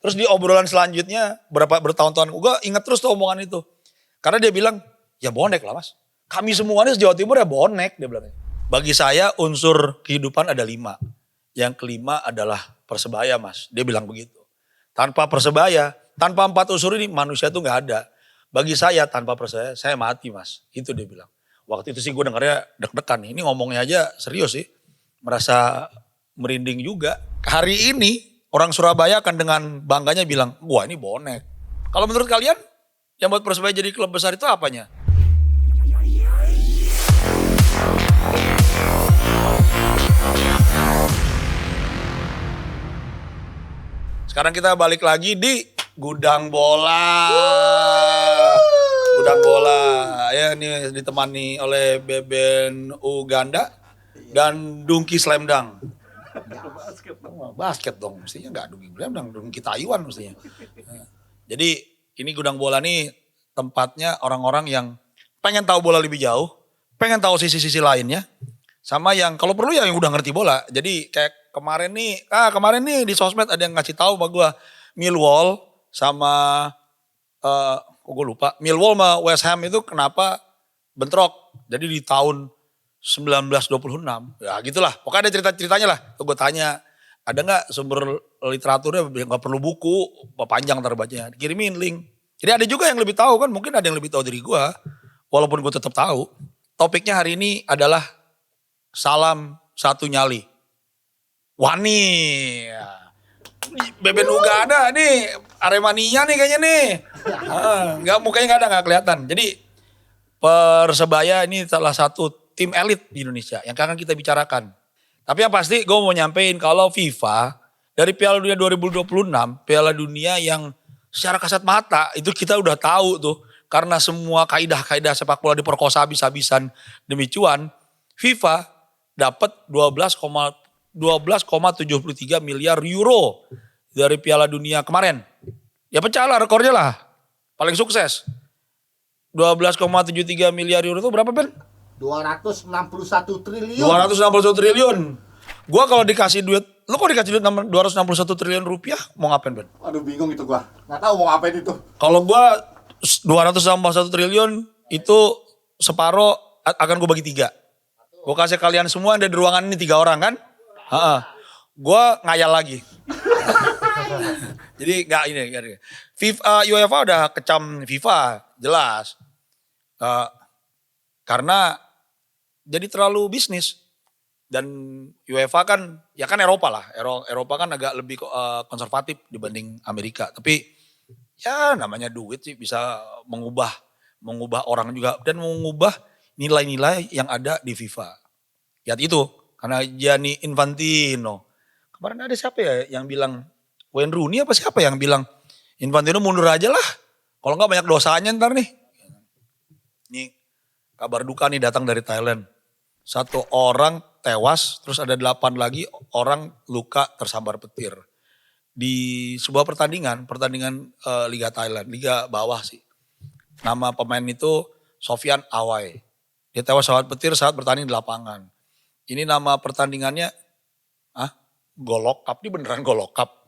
Terus di obrolan selanjutnya bertahun-tahun gue inget terus tuh omongan itu. Karena dia bilang ya bonek lah mas. Kami semuanya se-Jawa Timur ya bonek dia bilang. Bagi saya unsur kehidupan ada 5. Yang kelima adalah Persebaya mas. Dia bilang begitu. Tanpa Persebaya, tanpa 4 unsur ini manusia tuh gak ada. Bagi saya tanpa Persebaya saya mati mas. Itu dia bilang. Waktu itu sih gue dengarnya deg-degan nih. Ini ngomongnya aja serius sih. Merasa merinding juga. Hari ini orang Surabaya akan dengan bangganya bilang, wah ini bonek. Kalau menurut kalian yang buat Persebaya jadi klub besar itu apanya? Sekarang kita balik lagi di Gudang Bola. Gudang Bola. Ya ini ditemani oleh Beben Uganda dan Dungki Slamdang. Basket dong, mestinya enggak Dungki Slamdang, Dungki Taiwan mestinya. Jadi ini Gudang Bola nih tempatnya orang-orang yang pengen tahu bola lebih jauh, pengen tahu sisi-sisi lainnya, sama yang kalau perlu ya yang udah ngerti bola. Jadi kayak kemarin nih di sosmed ada yang ngasih tahu sama gue Millwall sama gue lupa Millwall sama West Ham itu kenapa bentrok. Jadi di tahun 1926 ya gitulah. Pokoknya ada cerita-ceritanya lah. Tuh gue tanya ada nggak sumber literaturnya nggak perlu buku panjang terbacanya dikirimin link. Jadi ada juga yang lebih tahu kan mungkin ada yang lebih tahu dari gue walaupun gue tetap tahu. Topiknya hari ini adalah salam satu nyali. Wani. Beben Uganda nih Aremania nih kayaknya nih. Nggak mukanya nggak kelihatan. Jadi Persebaya ini salah satu tim elit di Indonesia yang akan kita bicarakan. Tapi yang pasti gue mau nyampein kalau FIFA dari Piala Dunia 2026, Piala Dunia yang secara kasat mata itu kita udah tahu tuh. Karena semua kaidah-kaidah sepak bola diperkosa habis-habisan demi cuan. FIFA dapat 12,73 miliar euro dari Piala Dunia kemarin. Ya pecah lah rekornya lah. Paling sukses. 12,73 miliar euro itu berapa Ben? 261 triliun. 261 triliun. Gua kalau dikasih duit, lu kok dikasih duit 261 triliun rupiah mau ngapain Ben? Aduh bingung itu gua. Nggak tahu mau ngapain itu. Kalau gua 261 triliun itu separoh akan gue bagi 3. Gue kasih kalian semua ada di ruangan ini 3 orang kan. Gue ngayal lagi. Jadi gak ini. FIFA, UEFA udah kecam FIFA jelas. Karena jadi terlalu bisnis. Dan UEFA kan ya kan Eropa lah. Eropa kan agak lebih konservatif dibanding Amerika. Tapi ya namanya duit sih bisa mengubah orang juga dan mengubah nilai-nilai yang ada di FIFA. Ya itu karena Gianni Infantino. Kemarin ada siapa ya yang bilang Wayne Rooney apa siapa yang bilang Infantino mundur aja lah. Kalau enggak banyak dosanya ntar nih. Ini kabar duka nih datang dari Thailand. 1 orang tewas terus ada 8 lagi orang luka tersambar petir. Di sebuah pertandingan Liga Thailand, Liga bawah sih. Nama pemain itu Sofian Awai. Dia tewas saat petir saat bertanding di lapangan. Ini nama pertandingannya, Golok Cup, ini beneran Golok Cup.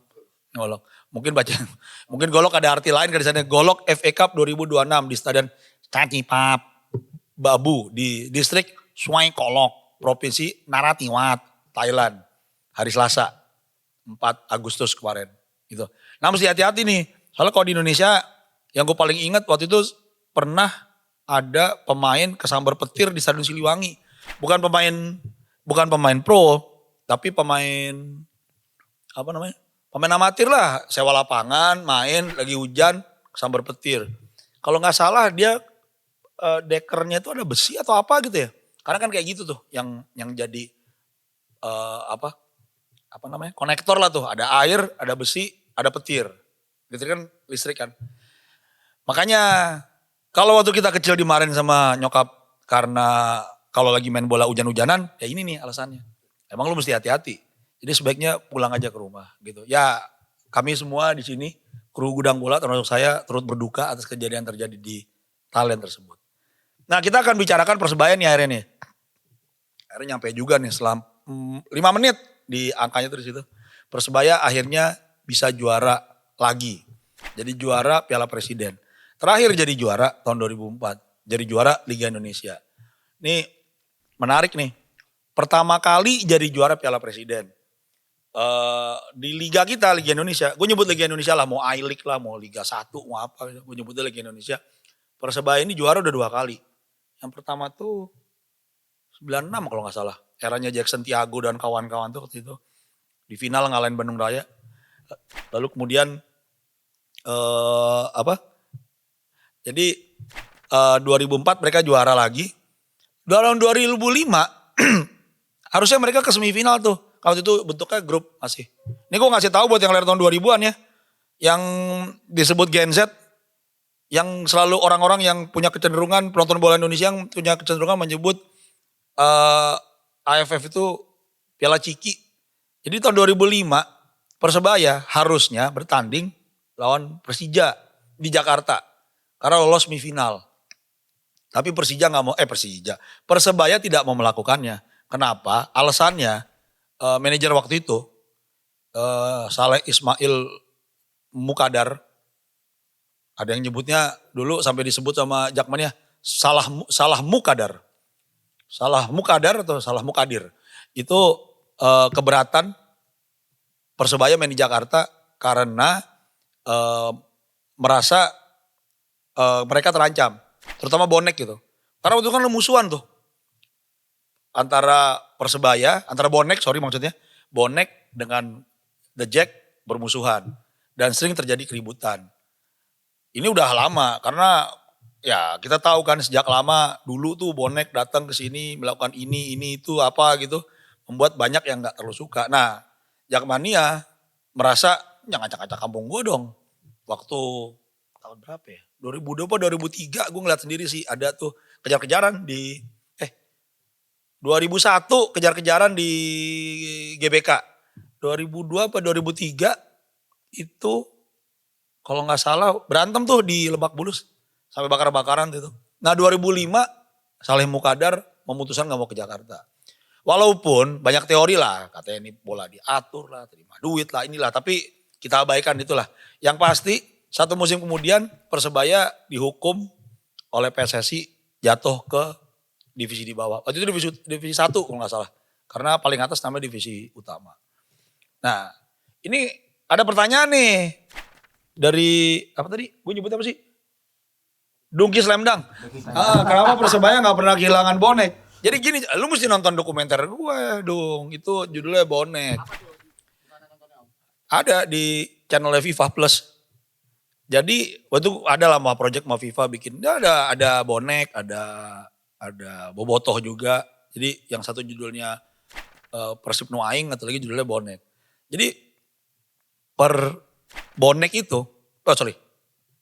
Golok. Mungkin Golok ada arti lain dari sana. Golok FA Cup 2026 di Stadion Chatipap Babu di distrik Suai Kolok, Provinsi Narathiwat, Thailand. Hari Selasa. 4 Agustus kemarin gitu. Nah mesti hati-hati nih. Soalnya kalau di Indonesia yang gue paling ingat waktu itu pernah ada pemain kesambar petir di Stadion Siliwangi. Bukan pemain pro, tapi pemain pemain amatir lah. Sewa lapangan, main lagi hujan, kesambar petir. Kalau nggak salah dia dekernya itu ada besi atau apa gitu ya. Karena kan kayak gitu tuh yang jadi konektor lah tuh, ada air, ada besi, ada petir. Gitu kan listrik kan. Makanya kalau waktu kita kecil dimarahin sama nyokap karena kalau lagi main bola hujan-hujanan, ya ini nih alasannya. Emang lu mesti hati-hati. Jadi sebaiknya pulang aja ke rumah gitu. Ya kami semua di sini kru Gudang Bola termasuk saya turut berduka atas kejadian terjadi di Thailand tersebut. Nah kita akan bicarakan Persebaya nih akhirnya nih. Akhirnya nyampe juga nih setelah 5 menit. Di angkanya tuh di situ. Persebaya akhirnya bisa juara lagi. Jadi juara Piala Presiden. Terakhir jadi juara tahun 2004. Jadi juara Liga Indonesia. Ini menarik nih. Pertama kali jadi juara Piala Presiden. Di liga kita, Liga Indonesia. Gue nyebut Liga Indonesia lah, mau I-League lah, mau Liga 1, mau apa. Gue nyebutnya Liga Indonesia. Persebaya ini juara udah 2 kali. Yang pertama tuh 96 kalau gak salah. Eranya Jackson Tiago dan kawan-kawan tuh waktu itu. Di final ngalahin Bandung Raya. Lalu kemudian Jadi 2004 mereka juara lagi. Dalam 2005 harusnya mereka ke semifinal tuh. Waktu itu bentuknya grup masih. Ini gue ngasih tahu buat yang lahir tahun 2000-an ya. Yang disebut Gen Z. Yang selalu orang-orang yang punya kecenderungan, penonton bola Indonesia yang punya kecenderungan menyebut AFF itu Piala Ciki. Jadi tahun 2005 Persebaya harusnya bertanding lawan Persija di Jakarta. Karena lolos semifinal. Tapi Persebaya tidak mau melakukannya. Kenapa? Alasannya manajer waktu itu Saleh Ismail Mukadar, ada yang nyebutnya dulu sampai disebut sama Jakmania salah Mukadar. Salah Mukadar atau salah Mukadir. Itu keberatan Persebaya main di Jakarta karena merasa mereka terancam. Terutama bonek gitu. Karena waktu itu kan musuhan tuh. Antara bonek dengan The Jack bermusuhan. Dan sering terjadi keributan. Ini udah lama karena ya kita tahu kan sejak lama dulu tuh bonek datang ke sini melakukan ini itu apa gitu. Membuat banyak yang gak terlalu suka. Nah Jakmania merasa jangan ngacak-ngacak kampung gue dong. Waktu tahun berapa ya? 2002 apa 2003 gue ngeliat sendiri sih ada tuh kejar-kejaran di 2001 kejar-kejaran di GBK. 2002 apa 2003 itu kalau nggak salah berantem tuh di Lebak Bulus sampai bakar-bakaran gitu. Nah 2005 Saleh Mukadar memutuskan nggak mau ke Jakarta. Walaupun banyak teori lah, katanya ini bola diatur lah, terima duit lah, inilah. Tapi kita abaikan itulah. Yang pasti satu musim kemudian Persebaya dihukum oleh PSSI jatuh ke divisi di bawah. Waktu itu divisi 1 kalau nggak salah. Karena paling atas namanya divisi utama. Nah ini ada pertanyaan nih. Dari apa tadi? Gue nyebut apa sih? Dungki Slamdang. Kenapa Persebaya gak pernah kehilangan bonek? Jadi gini, lu mesti nonton dokumenter gue dong. Itu judulnya Bonek. Ada di channel FIFA Plus. Jadi waktu ada lah mau project mau FIFA bikin. Ada bonek, ada bobotoh juga. Jadi yang satu judulnya Persib Nu Aing, atau lagi judulnya Bonek. Jadi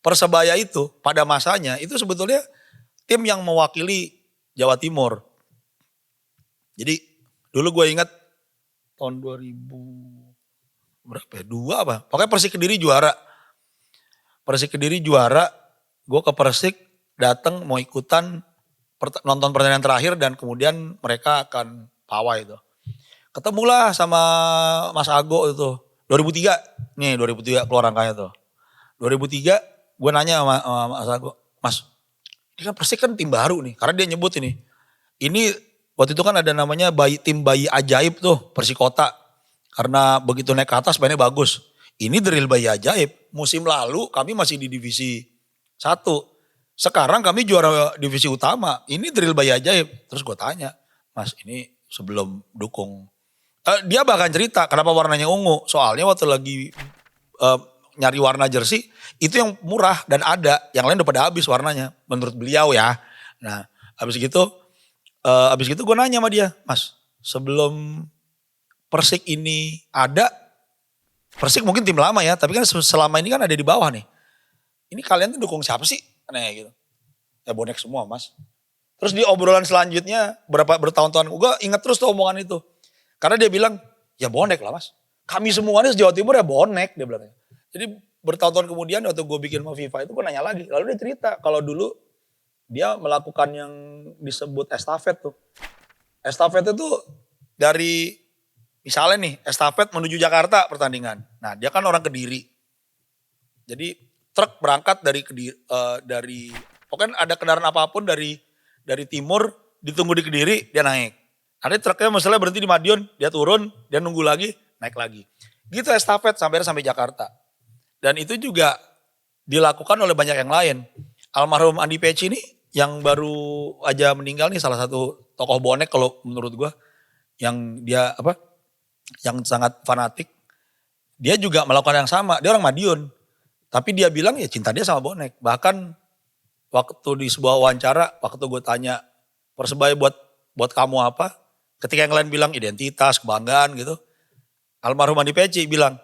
Persebaya itu pada masanya itu sebetulnya tim yang mewakili Jawa Timur. Jadi dulu gue ingat tahun 2000 berapa ya? 2 apa? Pokoknya Persik Kediri juara. Gue ke Persik datang mau ikutan nonton pertandingan terakhir dan kemudian mereka akan pawai itu. Ketemulah sama Mas Ago itu 2003. Nih 2003 keluar angkanya tuh. 2003 gue nanya sama Mas Ago, Mas ini kan Persik kan tim baru nih. Karena dia nyebut ini. Ini waktu itu kan ada namanya tim bayi ajaib tuh Persikota. Karena begitu naik ke atas mainnya bagus. Ini drill bayi ajaib. Musim lalu kami masih di divisi 1. Sekarang kami juara divisi utama. Ini drill bayi ajaib. Terus gue tanya, Mas ini sebelum dukung. Dia bahkan cerita kenapa warnanya ungu. Soalnya waktu lagi nyari warna jersey itu yang murah dan ada. Yang lain udah pada habis warnanya menurut beliau ya. Nah habis gitu gue nanya sama dia, Mas sebelum Persik ini ada, Persik mungkin tim lama ya, tapi kan selama ini kan ada di bawah nih. Ini kalian tuh dukung siapa sih? Aneh gitu. Ya bonek semua Mas. Terus di obrolan selanjutnya bertahun-tahun, gue ingat terus tuh omongan itu. Karena dia bilang, ya bonek lah Mas. Kami semuanya di Jawa Timur ya bonek, dia bilang. Jadi bertahun-tahun kemudian waktu gue bikin sama FIFA itu gue nanya lagi. Lalu dia cerita kalau dulu dia melakukan yang disebut estafet tuh. Estafet itu dari misalnya nih estafet menuju Jakarta pertandingan. Nah dia kan orang Kediri. Jadi truk berangkat dari pokoknya ada kendaraan apapun dari timur ditunggu di Kediri dia naik. Ada truknya misalnya berhenti di Madiun, dia turun, dia nunggu lagi, naik lagi. Gitu estafet sampai Jakarta. Dan itu juga dilakukan oleh banyak yang lain. Almarhum Andi Peci ini yang baru aja meninggal nih salah satu tokoh bonek kalau menurut gua yang dia yang sangat fanatik. Dia juga melakukan yang sama, dia orang Madiun. Tapi dia bilang ya cinta dia sama bonek. Bahkan waktu di sebuah wawancara, waktu gue tanya Persebaya buat kamu apa? Ketika yang lain bilang identitas, kebanggaan gitu. Almarhum Andi Peci bilang,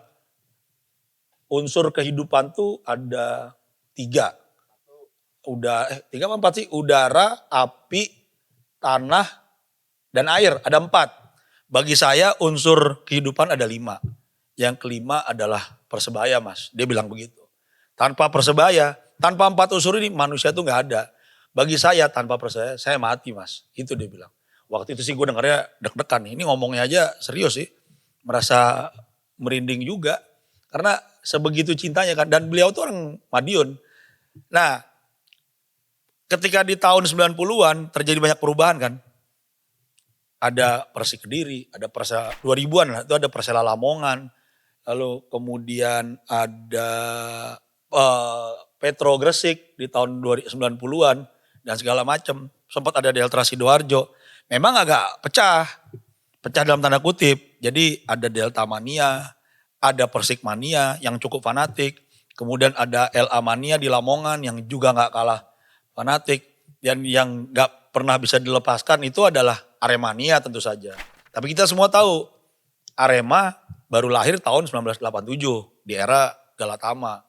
unsur kehidupan tuh ada 3. Tiga apa 4 sih? Udara, api, tanah, dan air. Ada 4. Bagi saya unsur kehidupan ada 5. Yang kelima adalah Persebaya mas. Dia bilang begitu. Tanpa Persebaya, tanpa 4 unsur ini manusia tuh gak ada. Bagi saya tanpa Persebaya, saya mati mas. Itu dia bilang. Waktu itu sih gue dengarnya deg-degan. Ini ngomongnya aja serius sih. Merasa merinding juga. Karena sebegitu cintanya kan. Dan beliau tuh orang Madiun. Nah ketika di tahun 90-an terjadi banyak perubahan kan. Ada Persik Kediri, ada Persela 2000-an lah. Itu ada Persela Lamongan. Lalu kemudian ada Petro Gresik di tahun 90-an. Dan segala macam. Sempat ada Delta Sidoarjo. Memang agak pecah dalam tanda kutip. Jadi ada Delta Mania, ada Persik Mania yang cukup fanatik. Kemudian ada LA Mania di Lamongan yang juga gak kalah fanatik. Dan yang gak pernah bisa dilepaskan itu adalah Aremania tentu saja. Tapi kita semua tahu Arema baru lahir tahun 1987 di era Galatama.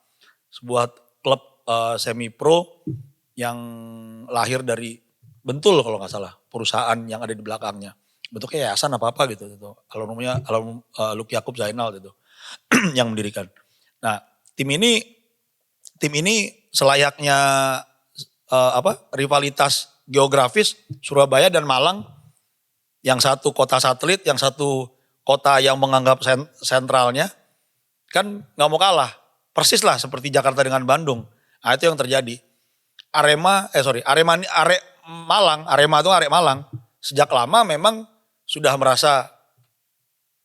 Sebuah klub semi pro yang lahir dari Bentul kalau gak salah. Perusahaan yang ada di belakangnya. Bentuknya yayasan apa-apa gitu. Alumni Luki Yakub Zainal gitu. Yang mendirikan. Nah tim ini selayaknya rivalitas geografis Surabaya dan Malang. Yang satu kota satelit, yang satu kota yang menganggap sentralnya. Kan gak mau kalah. Persis lah seperti Jakarta dengan Bandung. Nah itu yang terjadi. Arema itu Arek Malang. Sejak lama memang sudah merasa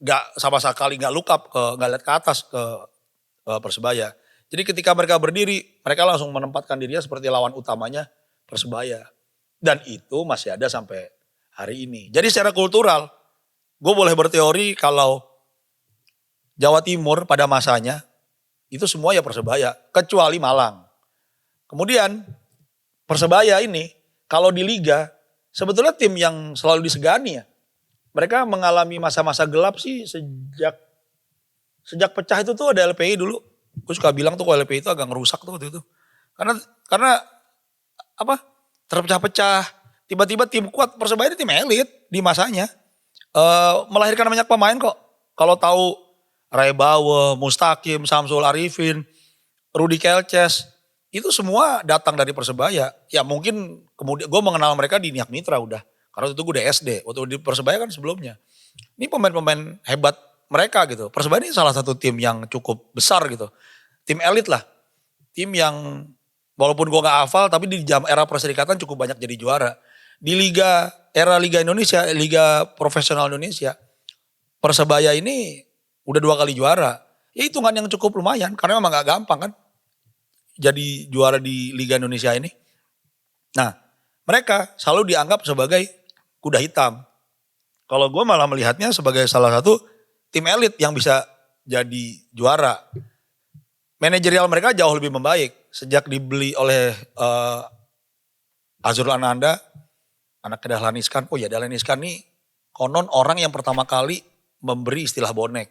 gak sama sekali gak look up, gak lihat ke atas ke Persebaya. Jadi ketika mereka berdiri, mereka langsung menempatkan dirinya seperti lawan utamanya Persebaya. Dan itu masih ada sampai hari ini. Jadi secara kultural, gue boleh berteori kalau Jawa Timur pada masanya, itu semua ya Persebaya, kecuali Malang. Kemudian Persebaya ini kalau di Liga sebetulnya tim yang selalu disegani ya. Mereka mengalami masa-masa gelap sih sejak pecah itu tuh ada LPI dulu. Gue suka bilang tuh kalau LPI itu agak ngerusak tuh waktu itu. Karena terpecah-pecah. Tiba-tiba tim kuat Persebaya ini tim elit di masanya. Melahirkan banyak pemain kok. Kalau tahu Ray Bawe, Mustaqim, Samsul Arifin, Rudi Kelces. Itu semua datang dari Persebaya. Ya mungkin kemudian gue mengenal mereka di Niak Mitra udah. Karena itu gue udah SD. Waktu di Persebaya kan sebelumnya. Ini pemain-pemain hebat mereka gitu. Persebaya ini salah satu tim yang cukup besar gitu. Tim elit lah. Tim yang walaupun gue gak hafal tapi di era perserikatan cukup banyak jadi juara. Di era Liga Indonesia, Liga Profesional Indonesia. Persebaya ini udah 2 kali juara. Ya hitungan yang cukup lumayan. Karena memang gak gampang kan. Jadi juara di Liga Indonesia ini. Nah mereka selalu dianggap sebagai kuda hitam. Kalau gue malah melihatnya sebagai salah satu tim elit yang bisa jadi juara. Manajerial mereka jauh lebih membaik. Sejak dibeli oleh Azrul Ananda, anak Dahlan Iskan. Oh ya Dahlan Iskan nih konon orang yang pertama kali memberi istilah bonek.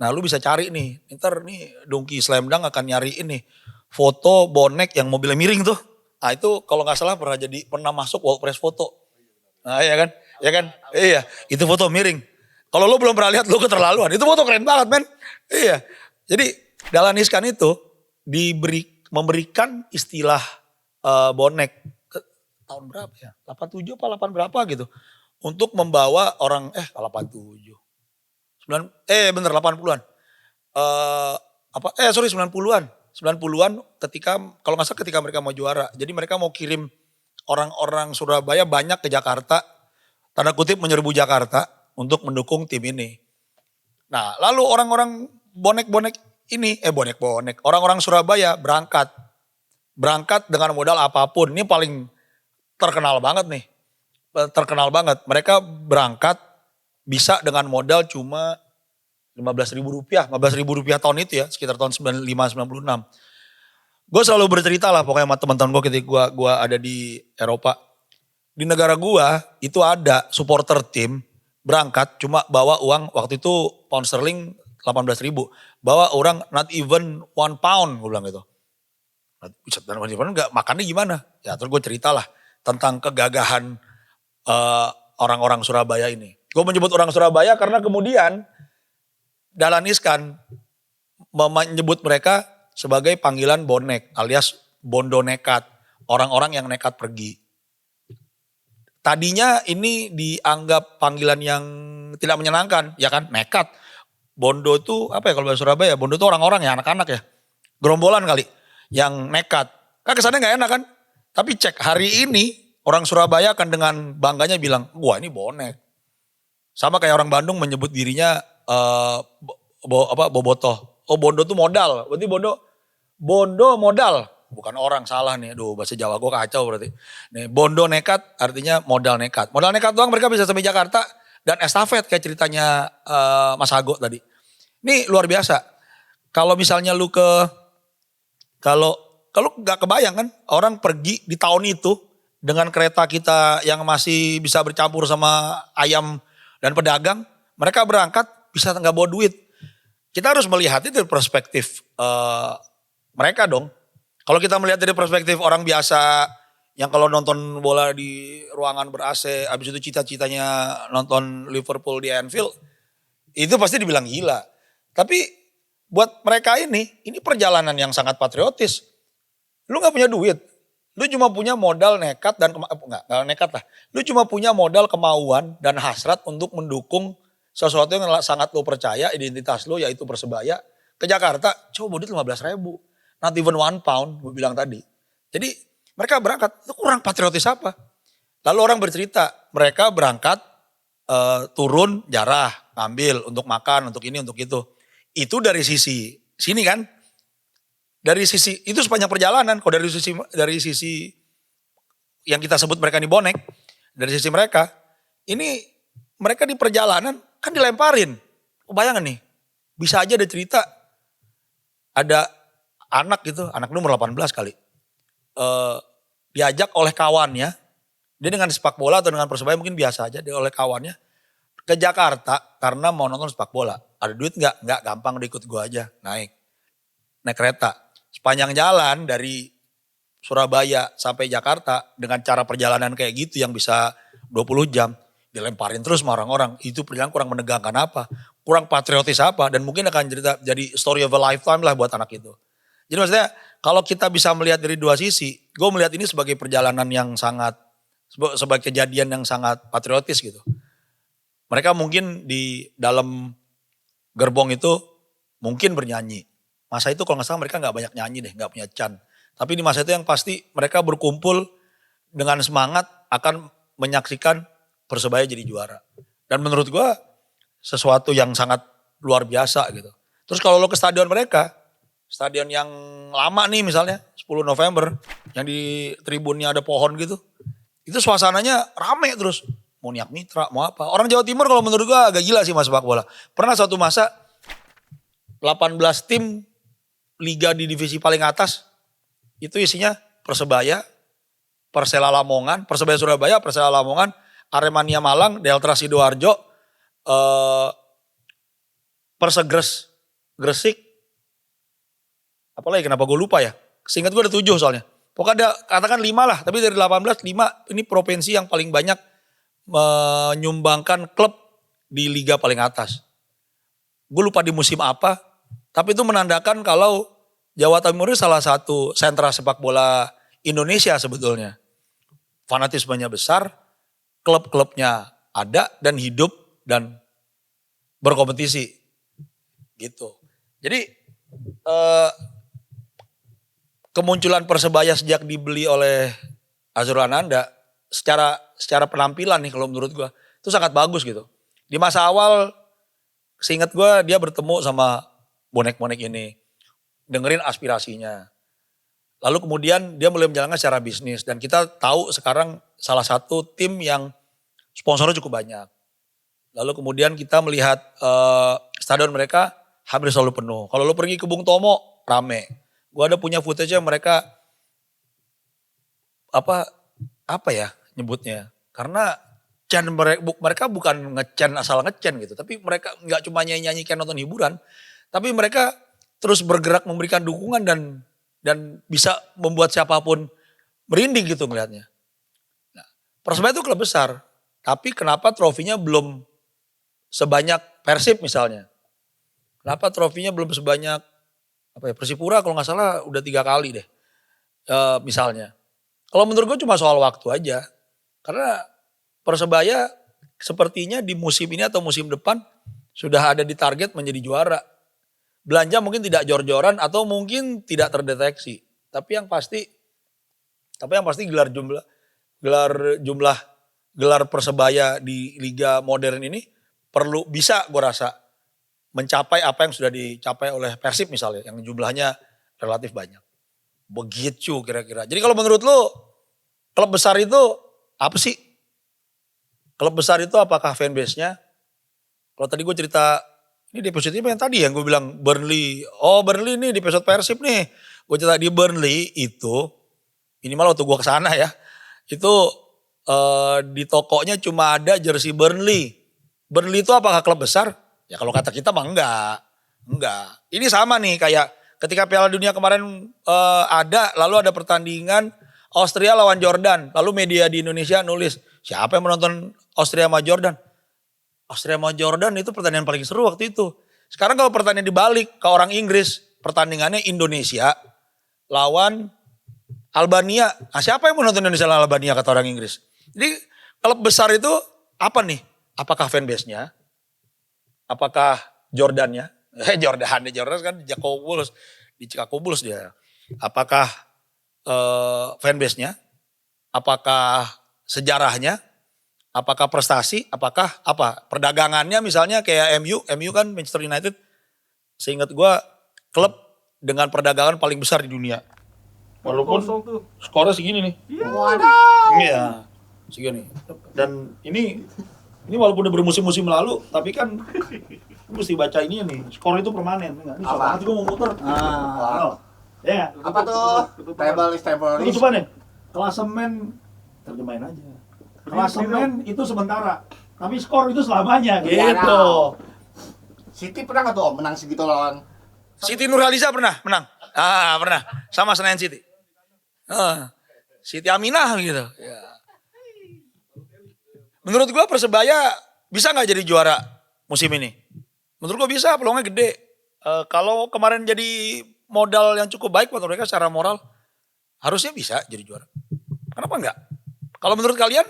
Nah lu bisa cari nih, ntar nih Dongki Slamdang akan nyariin nih foto bonek yang mobilnya miring tuh. Nah itu kalau gak salah pernah masuk World Press foto. Nah iya kan, iya itu foto miring. Kalau lu belum pernah lihat lu keterlaluan, itu foto keren banget men. Iya, jadi Dahlan Iskan itu memberikan istilah bonek tahun berapa ya, 87 apa 8 berapa gitu. Untuk membawa orang, 87. Bener 80-an. 90-an. 90-an ketika kalau nggak salah ketika mereka mau juara. Jadi mereka mau kirim orang-orang Surabaya banyak ke Jakarta, tanda kutip menyerbu Jakarta untuk mendukung tim ini. Nah, lalu orang-orang bonek-bonek ini, bonek-bonek, orang-orang Surabaya berangkat dengan modal apapun. Ini paling terkenal banget nih, terkenal banget. Mereka berangkat bisa dengan modal cuma Rp15.000, Rp15.000 tahun itu ya, sekitar tahun 95-96. Gue selalu bercerita lah pokoknya sama teman-teman gue ketika gue ada di Eropa. Di negara gue itu ada supporter tim berangkat cuma bawa uang waktu itu pound sterling 18.000. Bawa orang not even £1, gue bilang gitu. Dan enggak makannya gimana? Ya terus gue ceritalah tentang kegagahan orang-orang Surabaya ini. Gue menyebut orang Surabaya karena kemudian Dahlan Iskan menyebut mereka sebagai panggilan bonek alias bondo nekat. Orang-orang yang nekat pergi. Tadinya ini dianggap panggilan yang tidak menyenangkan, ya kan? Nekat. Bondo itu apa ya kalau bahasa Surabaya? Bondo itu orang-orang ya, anak-anak ya. Gerombolan kali yang nekat. Kan kesannya gak enak kan? Tapi cek hari ini orang Surabaya akan dengan bangganya bilang, wah ini bonek. Sama kayak orang Bandung menyebut dirinya bobotoh. Oh bondo itu modal. Berarti bondo modal. Bukan orang, salah nih. Aduh bahasa Jawa gue kacau berarti. Nih, bondo nekat artinya modal nekat. Modal nekat doang mereka bisa sampai Jakarta. Dan estafet kayak ceritanya Mas Hago tadi. Ini luar biasa. Kalau misalnya lu kalau gak kebayang kan orang pergi di tahun itu dengan kereta kita yang masih bisa bercampur sama ayam dan pedagang. Mereka berangkat bisa gak bawa duit. Kita harus melihat itu dari perspektif mereka dong. Kalau kita melihat dari perspektif orang biasa yang kalau nonton bola di ruangan ber-AC, habis itu cita-citanya nonton Liverpool di Anfield, itu pasti dibilang gila. Tapi buat mereka ini perjalanan yang sangat patriotis. Lu gak punya duit, lu cuma punya modal nekat dan, enggak nekat lah. Lu cuma punya modal kemauan dan hasrat untuk mendukung sesuatu yang sangat lu percaya, identitas lu yaitu Persebaya, ke Jakarta, coba duit 15.000. Not even £1, gue bilang tadi. Jadi mereka berangkat, itu kurang patriotis apa? Lalu orang bercerita, mereka berangkat turun jarah, ngambil untuk makan, untuk ini, untuk itu. Itu dari sisi sini kan. Dari sisi, itu sepanjang perjalanan. Kalau dari sisi yang kita sebut mereka ini bonek, dari sisi mereka, ini mereka di perjalanan kan dilemparin. Bayangin nih, bisa aja ada cerita, ada anak gitu, anak umur 18 kali. Diajak oleh kawannya, dia dengan sepak bola atau dengan Persebaya mungkin biasa aja, dia oleh kawannya ke Jakarta karena mau nonton sepak bola. Ada duit nggak? Nggak, gampang ikut gua aja, naik kereta. Sepanjang jalan dari Surabaya sampai Jakarta dengan cara perjalanan kayak gitu yang bisa 20 jam, dilemparin terus sama orang-orang. Itu perjalanan kurang menegangkan apa, kurang patriotis apa, dan mungkin akan jadi story of a lifetime lah buat anak itu. Jadi maksudnya kalau kita bisa melihat dari dua sisi, gue melihat ini sebagai perjalanan yang sangat, sebagai kejadian yang sangat patriotis gitu. Mereka mungkin di dalam gerbong itu mungkin bernyanyi. Masa itu kalau gak salah mereka gak banyak nyanyi deh, gak punya can. Tapi di masa itu yang pasti mereka berkumpul dengan semangat akan menyaksikan Persebaya jadi juara. Dan menurut gue sesuatu yang sangat luar biasa gitu. Terus kalau lo ke stadion mereka, stadion yang lama nih misalnya 10 November yang di tribunnya ada pohon gitu. Itu suasananya rame terus. Mau Niak Mitra, mau apa. Orang Jawa Timur kalau menurut gue agak gila sih mas sepak bola. Pernah suatu masa 18 tim liga di divisi paling atas itu isinya Persebaya, Persela Lamongan, Persebaya Surabaya, Persela Lamongan, Aremania Malang, Delta Sidoarjo, Persegres Gresik, apalagi kenapa gue lupa ya. Seingat gue ada 7 soalnya. Pokoknya ada katakan 5 lah. Tapi dari 18, 5 ini provinsi yang paling banyak menyumbangkan klub di liga paling atas. Gue lupa di musim apa. Tapi itu menandakan kalau Jawa Timur itu salah satu sentra sepak bola Indonesia sebetulnya. Fanatismenya besar, klub-klubnya ada dan hidup dan berkompetisi. Gitu. Jadi kemunculan Persebaya sejak dibeli oleh Azrul Ananda secara penampilan nih kalau menurut gue itu sangat bagus gitu. Di masa awal seingat gue dia bertemu sama bonek-bonek ini, dengerin aspirasinya. Lalu kemudian dia mulai menjalankan secara bisnis dan kita tahu sekarang salah satu tim yang sponsornya cukup banyak. Lalu kemudian kita melihat stadion mereka hampir selalu penuh. Kalau lu pergi ke Bung Tomo rame. Gue ada punya footage-nya mereka apa ya nyebutnya. Karena mereka bukan ngecen asal ngecen gitu. Tapi mereka nggak cuma nyanyi-nyanyi kayak nonton hiburan. Tapi mereka terus bergerak memberikan dukungan dan bisa membuat siapapun merinding gitu ngelihatnya. Nah, Persebaya itu klub besar. Tapi kenapa trofinya belum sebanyak Persib misalnya. Kenapa trofinya belum sebanyak Persipura kalau nggak salah udah 3 kali deh misalnya. Kalau menurut gue cuma soal waktu aja. Karena Persebaya sepertinya di musim ini atau musim depan sudah ada di target menjadi juara. Belanja mungkin tidak jor-joran atau mungkin tidak terdeteksi. Tapi yang pasti gelar Persebaya di liga modern ini bisa gue rasa mencapai apa yang sudah dicapai oleh Persib misalnya yang jumlahnya relatif banyak. Begitu kira-kira. Jadi kalau menurut lu klub besar itu apa sih? Klub besar itu apakah fanbase-nya? Kalau tadi gue cerita ini di episode ini yang tadi yang gue bilang Burnley. Oh Burnley nih di episode Persib nih. Gue cerita di Burnley itu minimal waktu gue kesana ya. Itu di tokonya cuma ada jersey Burnley. Burnley itu apakah klub besar? Ya kalau kata kita mah enggak. Ini sama nih kayak ketika Piala Dunia kemarin lalu ada pertandingan Austria lawan Jordan. Lalu media di Indonesia nulis, siapa yang menonton Austria sama Jordan? Austria sama Jordan itu pertandingan paling seru waktu itu. Sekarang kalau pertandingan dibalik ke orang Inggris, pertandingannya Indonesia lawan Albania. Nah, siapa yang menonton Indonesia lawan Albania kata orang Inggris? Jadi klub besar itu apa nih? Apakah fanbase-nya? Apakah Jordannya? Jordan kan di Chicago Bulls dia. Apakah fanbase-nya? Apakah sejarahnya? Apakah prestasi? Apakah perdagangannya misalnya kayak MU kan Manchester United. Seingat gue klub dengan perdagangan paling besar di dunia. Walaupun skornya segini nih. Iya. Segini. Dan ini walaupun udah bermusim-musim lalu, tapi kan mesti baca ini nih. Skor itu permanen. Ini soal gue mau muter. Ya. Apa tuh? Table. Itu coba nih. Klasemen terjemahin aja. Klasemen itu sementara, tapi skor itu selamanya gitu. City pernah nggak tuh menang segitu lawan? Siti Nurhaliza pernah menang. Pernah. Sama Senayan City. Siti Aminah gitu. Ya. Menurut gua Persebaya bisa nggak jadi juara musim ini? Menurut gua bisa, peluangnya gede. Kalau kemarin jadi modal yang cukup baik buat mereka secara moral, harusnya bisa jadi juara. Kenapa enggak? Kalau menurut kalian,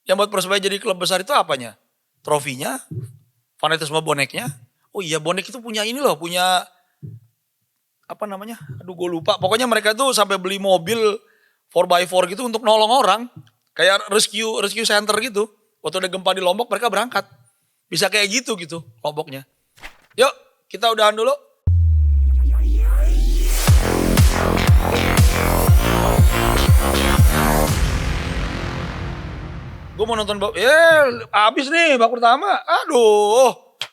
yang buat Persebaya jadi klub besar itu apanya? Trofinya? Fanatisme boneknya? Oh iya, bonek itu punya ini loh, punya apa namanya? Aduh gue lupa. Pokoknya mereka tuh sampai beli mobil 4x4 gitu untuk nolong orang. Kayak rescue center gitu. Waktu ada gempa di Lombok mereka berangkat. Bisa kayak gitu Lomboknya. Yuk kita udahan dulu. Gue mau nonton, abis nih babak pertama. Aduh.